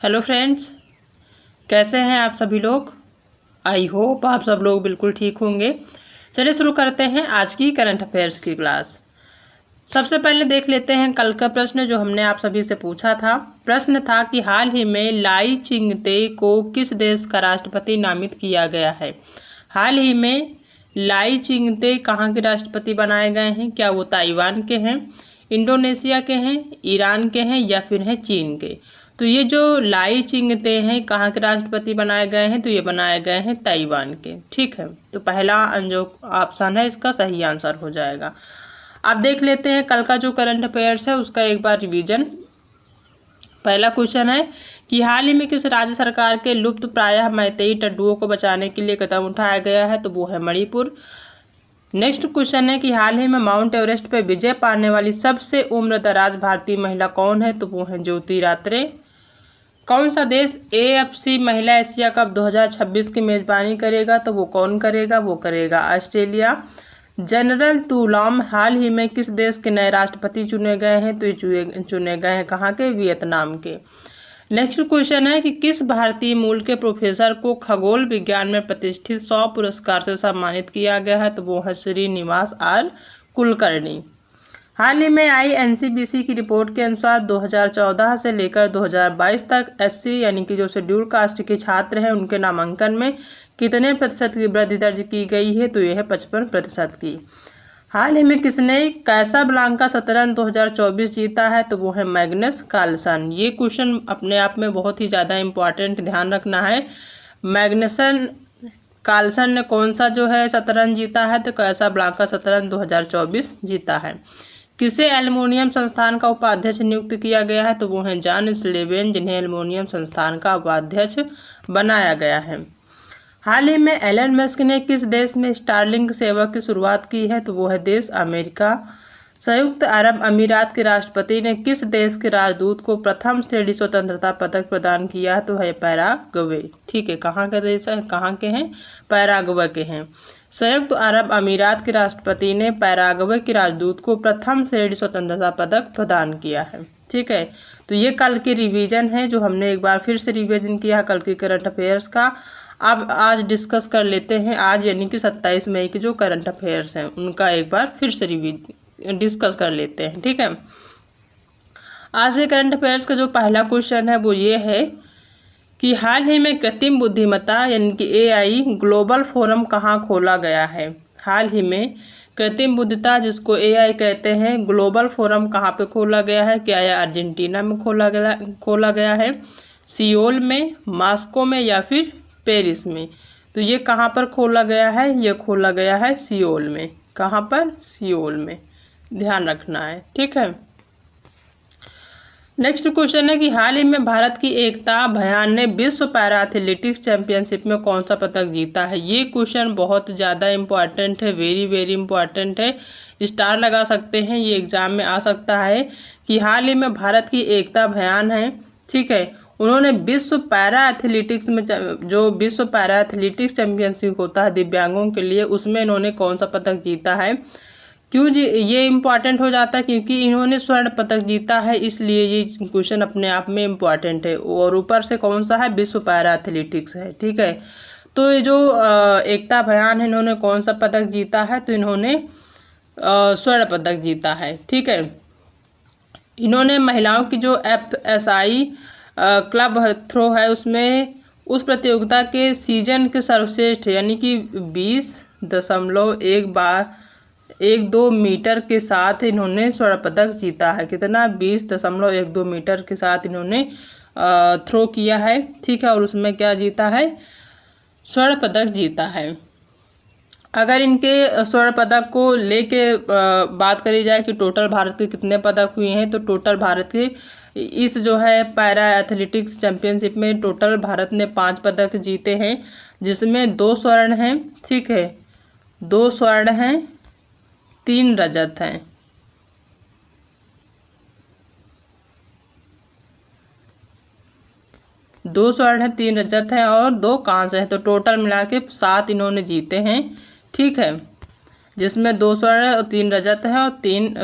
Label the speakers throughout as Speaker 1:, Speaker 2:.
Speaker 1: Hello friends, कैसे हैं आप सभी लोग। आई होप आप सब लोग बिल्कुल ठीक होंगे। चलिए शुरू करते हैं आज की करंट अफेयर्स की क्लास। सबसे पहले देख लेते हैं कल का प्रश्न जो हमने आप सभी से पूछा था। प्रश्न था कि हाल ही में लाई चिंगते को किस देश का राष्ट्रपति नामित किया गया है। हाल ही में लाई चिंगते कहाँ के राष्ट्रपति बनाए गए हैं? क्या वो ताइवान के हैं, इंडोनेशिया के हैं, ईरान के हैं या फिर हैं चीन के? तो ये जो लाई चिंगते हैं कहाँ के राष्ट्रपति बनाए गए हैं? तो ये बनाए गए हैं ताइवान के। ठीक है, तो पहला जो ऑप्शन है इसका सही आंसर हो जाएगा। अब देख लेते हैं कल का जो करंट अफेयर्स है उसका एक बार रिवीजन। पहला क्वेश्चन है कि हाल ही में किस राज्य सरकार के लुप्त प्रायः मैतेई टड्डुओं को बचाने के लिए कदम उठाया गया है? तो वो है मणिपुर। नेक्स्ट क्वेश्चन है कि हाल ही में माउंट एवरेस्ट पर विजय पाने वाली सबसे उम्रदराज भारतीय महिला कौन है? तो वो है ज्योति रात्रे। कौन सा देश AFC महिला एशिया कप 2026 की मेजबानी करेगा? तो वो कौन करेगा? वो करेगा ऑस्ट्रेलिया। जनरल तुलाम हाल ही में किस देश के नए राष्ट्रपति चुने गए हैं? तो ये चुने गए हैं कहाँ के? वियतनाम के। नेक्स्ट क्वेश्चन है कि किस भारतीय मूल के प्रोफेसर को खगोल विज्ञान में प्रतिष्ठित 100 पुरस्कार से सम्मानित किया गया है? तो वो है श्रीनिवास R कुलकर्णी। हाल ही में आई NCBC की रिपोर्ट के अनुसार 2014 से लेकर 2022 तक SC यानी कि जो शेड्यूल कास्ट के छात्र हैं उनके नामांकन में कितने प्रतिशत की वृद्धि दर्ज की गई है? तो यह है 55% की। हाल ही में किसने कैसाब्लांका शतरंज 2024 जीता है? तो वो है मैग्नस कार्लसन। ये क्वेश्चन अपने आप में बहुत ही ज़्यादा इम्पॉर्टेंट, ध्यान रखना है। मैग्नसन कार्लसन ने कौन सा जो है शतरंज जीता है? तो कैसाब्लांका शतरंज 2024 जीता है। किसे एल्युमिनियम संस्थान का उपाध्यक्ष नियुक्त किया गया है? तो वो हैं जॉन स्लेवेन, जिन्हें एल्युमिनियम संस्थान का उपाध्यक्ष बनाया गया है। हाल ही में एलन मस्क ने किस देश में स्टारलिंक सेवा की शुरुआत की है? तो वो है देश अमेरिका। संयुक्त अरब अमीरात के राष्ट्रपति ने किस देश के राजदूत को प्रथम श्रेणी स्वतंत्रता पदक प्रदान किया? तो है पैराग्वे। ठीक है, कहाँ का देश है, कहाँ के हैं? पैराग्वे के हैं। संयुक्त अरब अमीरात के राष्ट्रपति ने पैराग्वे के राजदूत को प्रथम श्रेणी स्वतंत्रता पदक प्रदान किया है। ठीक है, तो ये कल की रिवीजन है जो हमने एक बार फिर से रिवीजन किया कल की करंट अफेयर्स का। अब आज डिस्कस कर लेते हैं, आज यानी कि 27 मई के जो करंट अफेयर्स हैं उनका एक बार फिर से डिस्कस कर लेते हैं। ठीक है, आज के करंट अफेयर्स का जो पहला क्वेश्चन है वो ये है कि हाल ही में कृत्रिम बुद्धिमत्ता यानी कि AI ग्लोबल फोरम कहाँ खोला गया है? हाल ही में कृत्रिम बुद्धिमत्ता जिसको AI कहते हैं ग्लोबल फोरम कहाँ पे खोला गया है? क्या यह अर्जेंटीना में खोला गया है, सियोल में, मॉस्को में या फिर पेरिस में? तो ये कहाँ पर खोला गया है? ये खोला गया है सियोल में। कहाँ पर? सियोल में, ध्यान रखना है। ठीक है, नेक्स्ट क्वेश्चन है कि हाल ही में भारत की एकता भयान ने विश्व पैरा एथलेटिक्स चैंपियनशिप में कौन सा पदक जीता है? ये क्वेश्चन बहुत ज़्यादा इम्पॉर्टेंट है, वेरी वेरी इम्पॉर्टेंट है, स्टार लगा सकते हैं, ये एग्जाम में आ सकता है कि हाल ही में भारत की एकता भयान है, ठीक है, उन्होंने विश्व पैरा एथलेटिक्स में जो विश्व पैरा एथलेटिक्स चैंपियनशिप होता है दिव्यांगों के लिए, उसमें इन्होंने कौन सा पदक जीता है? क्यों जी ये इम्पॉर्टेंट हो जाता है? क्योंकि इन्होंने स्वर्ण पदक जीता है, इसलिए ये क्वेश्चन अपने आप में इम्पॉर्टेंट है। और ऊपर से कौन सा है? विश्व पैरा एथलेटिक्स है। ठीक है, तो ये जो एकता भयान है इन्होंने कौन सा पदक जीता है? तो इन्होंने स्वर्ण पदक जीता है। ठीक है, इन्होंने महिलाओं की जो FSI क्लब थ्रो है उसमें उस प्रतियोगिता के सीजन के सर्वश्रेष्ठ यानी कि 20.12 मीटर के साथ इन्होंने स्वर्ण पदक जीता है। कितना? 20.12 मीटर के साथ इन्होंने थ्रो किया है। ठीक है, और उसमें क्या जीता है? स्वर्ण पदक जीता है। अगर इनके स्वर्ण पदक को लेके बात करी जाए कि टोटल भारत के कितने पदक हुए हैं, तो टोटल भारत के इस जो है पैरा एथलेटिक्स चैंपियनशिप में टोटल भारत ने 5 पदक जीते हैं, जिसमें 2 स्वर्ण हैं। ठीक है, 2 स्वर्ण हैं, 3 रजत हैं। दो स्वर्ण है, 3 रजत है और 2 कांस्य है, तो टोटल मिला के 7 इन्होंने जीते हैं। ठीक है, जिसमें 2 स्वर्ण और 3 रजत है और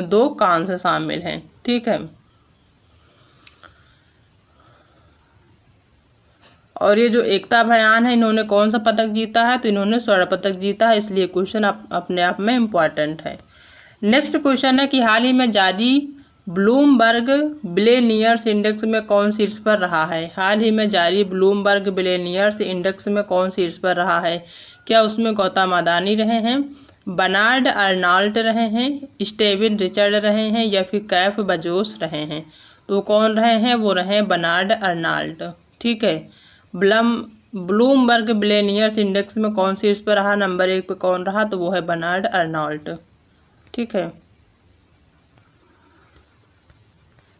Speaker 1: 2 कांस्य शामिल हैं। ठीक है, और ये जो एकता भयान है, इन्होंने कौन सा पदक जीता है? तो इन्होंने स्वर्ण पदक जीता है, इसलिए क्वेश्चन अपने आप में इम्पॉर्टेंट है। नेक्स्ट क्वेश्चन है कि हाल ही में जारी ब्लूमबर्ग बिलियनियर्स इंडेक्स में कौन शीर्ष पर रहा है? हाल ही में जारी ब्लूमबर्ग बिलियनियर्स इंडेक्स में कौन शीर्ष पर रहा है? क्या उसमें गौतम अदानी रहे हैं, बर्नार्ड अर्नॉल्ट रहे हैं, स्टीवन रिचर्ड रहे हैं, या फिर कैफ बेजोस रहे हैं? तो कौन रहे हैं? वो रहे बर्नार्ड अर्नॉल्ट। ठीक है। ब्लूमबर्ग बिलियनियर्स इंडेक्स में कौन शीर्ष पर रहा? नंबर 1 पे कौन रहा? तो वो है बर्नार्ड अर्नॉल्ट। ठीक है।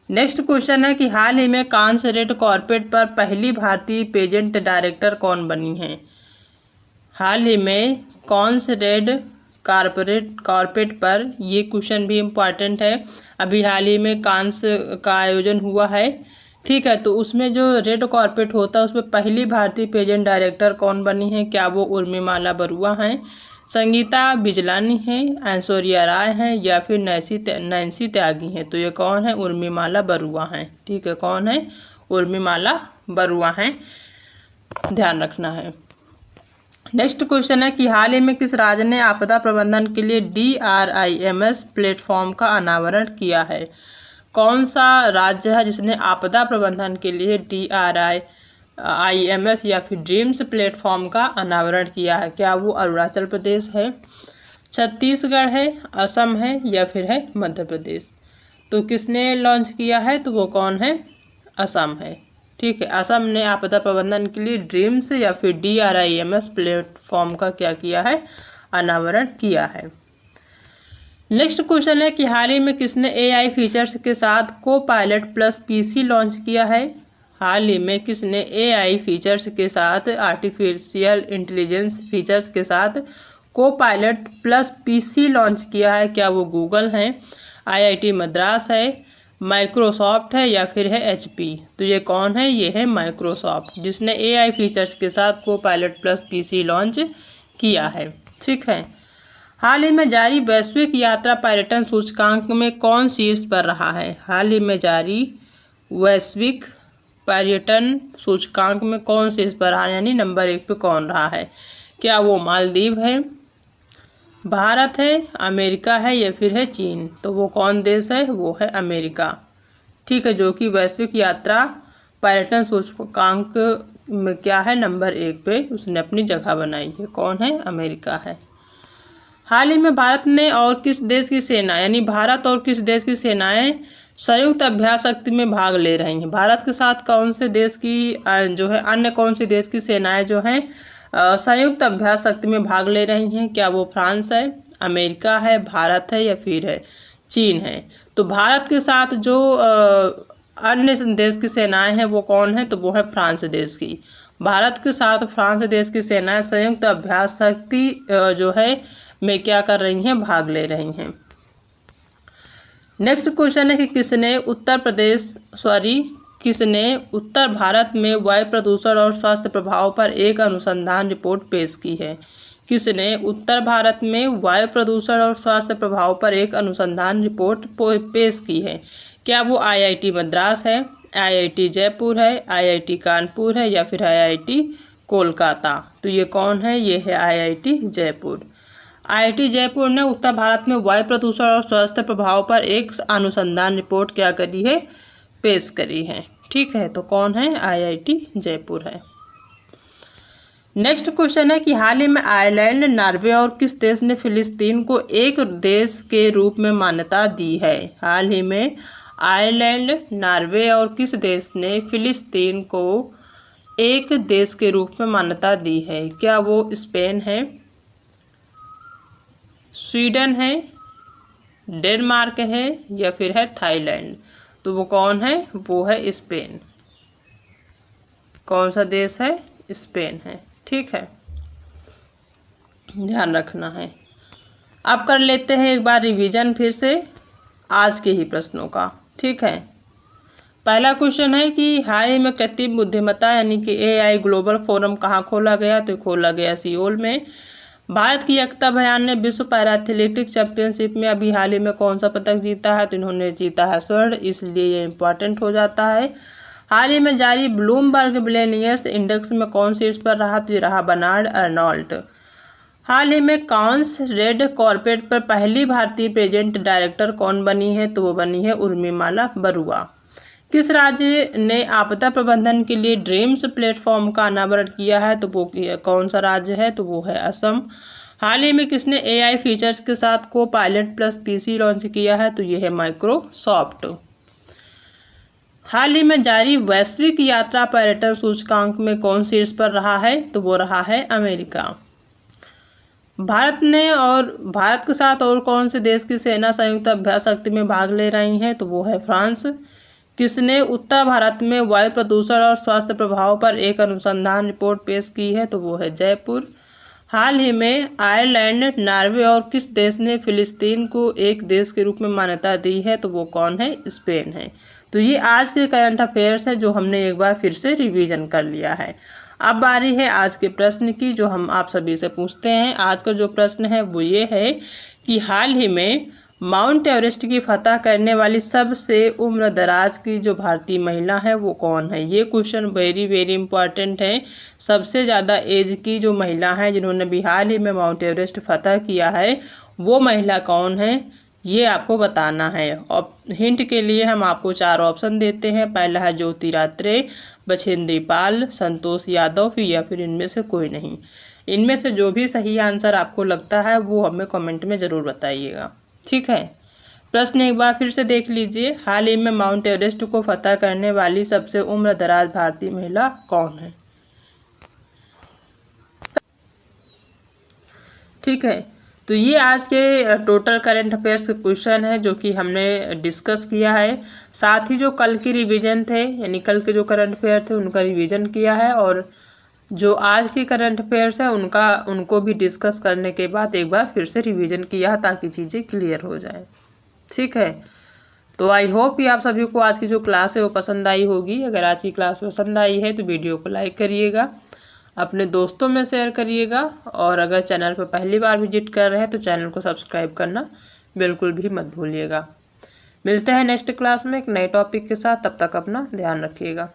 Speaker 1: नेक्स्ट क्वेश्चन है कि हाल ही में कांस रेड कॉर्पेट पर पहली भारतीय पेजेंट डायरेक्टर कौन बनी है? हाल ही में कांस रेड कॉर्पेट पर, ये क्वेश्चन भी इम्पॉर्टेंट है। अभी हाल ही में कांस का आयोजन हुआ है। ठीक है। तो उसमें जो रेड कॉर्पेट होता है उसमें पहली भारतीय पेजेंट डायरेक्टर कौन बनी है? क्या वो उर्मिमाला बरुआ हैं, संगीता बिजलानी है, ऐश्वर्या राय हैं, या फिर नैन्सी त्यागी हैं? तो ये कौन है? उर्मिमाला बरुआ हैं। ठीक है। कौन है? उर्मिमाला बरुआ हैं, ध्यान रखना है। नेक्स्ट क्वेश्चन है कि हाल ही में किस राज्य ने आपदा प्रबंधन के लिए DRIMS प्लेटफॉर्म का अनावरण किया है? कौन सा राज्य है जिसने आपदा प्रबंधन के लिए DRIMS या फिर ड्रीम्स प्लेटफॉर्म का अनावरण किया है? क्या वो अरुणाचल प्रदेश है, छत्तीसगढ़ है, असम है, या फिर है मध्य प्रदेश? तो किसने लॉन्च किया है? तो वो कौन है? असम है। ठीक है। असम ने आपदा प्रबंधन के लिए ड्रीम्स या फिर DRIMS प्लेटफॉर्म का क्या किया है? अनावरण किया है। नेक्स्ट क्वेश्चन है कि हाल ही में किसने AI फीचर्स के साथ कोपायलट प्लस PC लॉन्च किया है? हाल ही में किसने AI फीचर्स के साथ, आर्टिफिशियल इंटेलिजेंस फीचर्स के साथ कोपायलट प्लस PC लॉन्च किया है? क्या वो गूगल है, IIT मद्रास है, माइक्रोसॉफ्ट है, या फिर है HP? तो ये कौन है? ये है माइक्रोसॉफ्ट, जिसने AI फीचर्स के साथ कोपायलट प्लस PC लॉन्च किया है। ठीक है। हाल ही में जारी वैश्विक यात्रा पर्यटन सूचकांक में कौन शीर्ष पर रहा है? हाल ही में जारी वैश्विक पर्यटन सूचकांक में कौन शीर्ष पर रहा है, यानी नंबर 1 पे कौन रहा है? क्या वो मालदीव है, भारत है, अमेरिका है, या फिर है चीन? तो वो कौन देश है? वो है अमेरिका। ठीक है। जो कि वैश्विक यात्रा पर्यटन सूचकांक में क्या है? नंबर 1 पे उसने अपनी जगह बनाई है। कौन है? अमेरिका है। हाल ही में भारत ने और किस देश की सेना, यानी भारत और किस देश की सेनाएं संयुक्त अभ्यास शक्ति में भाग ले रही हैं? भारत के साथ कौन से देश की जो है अन्य कौन से देश की सेनाएं जो हैं संयुक्त अभ्यास शक्ति में भाग ले रही हैं? क्या वो फ्रांस है, अमेरिका है, भारत है, या फिर है चीन है? तो भारत के साथ जो अन्य देश की सेनाएं हैं वो कौन है? तो वो है फ्रांस देश की। भारत के साथ फ्रांस देश की सेनाएं संयुक्त अभ्यास शक्ति जो है में क्या कर रही हैं? भाग ले रही हैं। नेक्स्ट क्वेश्चन है कि किसने उत्तर भारत में वायु प्रदूषण और स्वास्थ्य प्रभाव पर एक अनुसंधान रिपोर्ट पेश की है? किसने उत्तर भारत में वायु प्रदूषण और स्वास्थ्य प्रभाव पर एक अनुसंधान रिपोर्ट पेश की है? क्या वो IIT मद्रास है, IIT जयपुर है, IIT कानपुर है, या फिर IIT कोलकाता? तो ये कौन है? ये है IIT जयपुर। IIT जयपुर ने उत्तर भारत में वायु प्रदूषण और स्वास्थ्य प्रभाव पर एक अनुसंधान रिपोर्ट क्या करी है? पेश करी है। ठीक है। तो कौन है? IIT जयपुर है। नेक्स्ट क्वेश्चन है कि हाल ही में आयरलैंड, नॉर्वे और किस देश ने फिलिस्तीन को एक देश के रूप में मान्यता दी है? हाल ही में आयरलैंड, नॉर्वे और किस देश ने फिलिस्तीन को एक देश के रूप में मान्यता दी है? क्या वो स्पेन है, स्वीडन है, डेनमार्क है, या फिर है थाईलैंड? तो वो कौन है? वो है स्पेन। कौन सा देश है? स्पेन है। ठीक है। ध्यान रखना है। अब कर लेते हैं एक बार रिवीजन फिर से आज के ही प्रश्नों का। ठीक है। पहला क्वेश्चन है कि हाल ही में कृत्रिम बुद्धिमत्ता यानी कि AI ग्लोबल फोरम कहाँ खोला गया? तो खोला गया सियोल में। भारत की एकता भयान ने विश्व पैरा एथलेटिक्स चैंपियनशिप में अभी हाल ही में कौन सा पदक जीता है? तो इन्होंने जीता है स्वर्ण, इसलिए ये इम्पॉर्टेंट हो जाता है। हाल ही में जारी ब्लूमबर्ग बिलियनियर्स इंडेक्स में कौन शीर्ष पर रहा? तो ये रहा बर्नार्ड अर्नोल्ट। हाल ही में कांस रेड कॉर्पोरेट पर पहली भारतीय प्रेजेंट डायरेक्टर कौन बनी है? तो वो बनी है उर्मिमाला बरुआ। किस राज्य ने आपदा प्रबंधन के लिए ड्रीम्स प्लेटफॉर्म का अनावरण किया है? तो वो कौन सा राज्य है? तो वो है असम। हाल ही में किसने AI फीचर्स के साथ को पायलट प्लस PC लॉन्च किया है? तो ये है माइक्रोसॉफ्ट। हाल ही में जारी वैश्विक यात्रा पर्यटन सूचकांक में कौन शीर्ष पर रहा है? तो वो रहा है अमेरिका। भारत के साथ और कौन से देश की सेना संयुक्त अभ्यास शक्ति में भाग ले रही है? तो वो है फ्रांस। किसने उत्तर भारत में वायु प्रदूषण और स्वास्थ्य प्रभाव पर एक अनुसंधान रिपोर्ट पेश की है? तो वो है जयपुर। हाल ही में आयरलैंड, नॉर्वे और किस देश ने फिलिस्तीन को एक देश के रूप में मान्यता दी है? तो वो कौन है? स्पेन है। तो ये आज के करंट अफेयर्स है जो हमने एक बार फिर से रिवीजन कर लिया है। अब बारी है आज के प्रश्न की जो हम आप सभी से पूछते हैं। आज का जो प्रश्न है वो ये है कि हाल ही में माउंट एवरेस्ट की फतह करने वाली सबसे उम्र दराज की जो भारतीय महिला है वो कौन है? ये क्वेश्चन वेरी वेरी इंपॉर्टेंट है। सबसे ज़्यादा एज की जो महिला है जिन्होंने भी हाल ही में माउंट एवरेस्ट फतह किया है वो महिला कौन है ये आपको बताना है। और हिंट के लिए हम आपको 4 ऑप्शन देते हैं। पहला है ज्योति रात्रे, बछेंद्री पाल, संतोष यादव या फिर इनमें से कोई नहीं। इनमें से जो भी सही आंसर आपको लगता है वो हमें कमेंट में ज़रूर बताइएगा। ठीक है, प्रश्न एक बार फिर से देख लीजिए। हाल ही में माउंट एवरेस्ट को फतह करने वाली सबसे उम्र दराज भारतीय महिला कौन है? ठीक है, तो ये आज के टोटल करंट अफेयर्स के क्वेश्चन है जो कि हमने डिस्कस किया है। साथ ही जो कल की रिवीजन थे यानी कल के जो करंट अफेयर थे उनका रिवीजन किया है और जो आज के करंट अफेयर्स है उनको भी डिस्कस करने के बाद एक बार फिर से रिवीजन किया ताकि चीज़ें क्लियर हो जाए। ठीक है, तो आई होप कि आप सभी को आज की जो क्लास है वो पसंद आई होगी। अगर आज की क्लास पसंद आई है तो वीडियो को लाइक करिएगा, अपने दोस्तों में शेयर करिएगा और अगर चैनल पर पहली बार विजिट कर रहे हैं तो चैनल को सब्सक्राइब करना बिल्कुल भी मत भूलिएगा। मिलते हैं नेक्स्ट क्लास में एक नए टॉपिक के साथ, तब तक अपना ध्यान रखिएगा।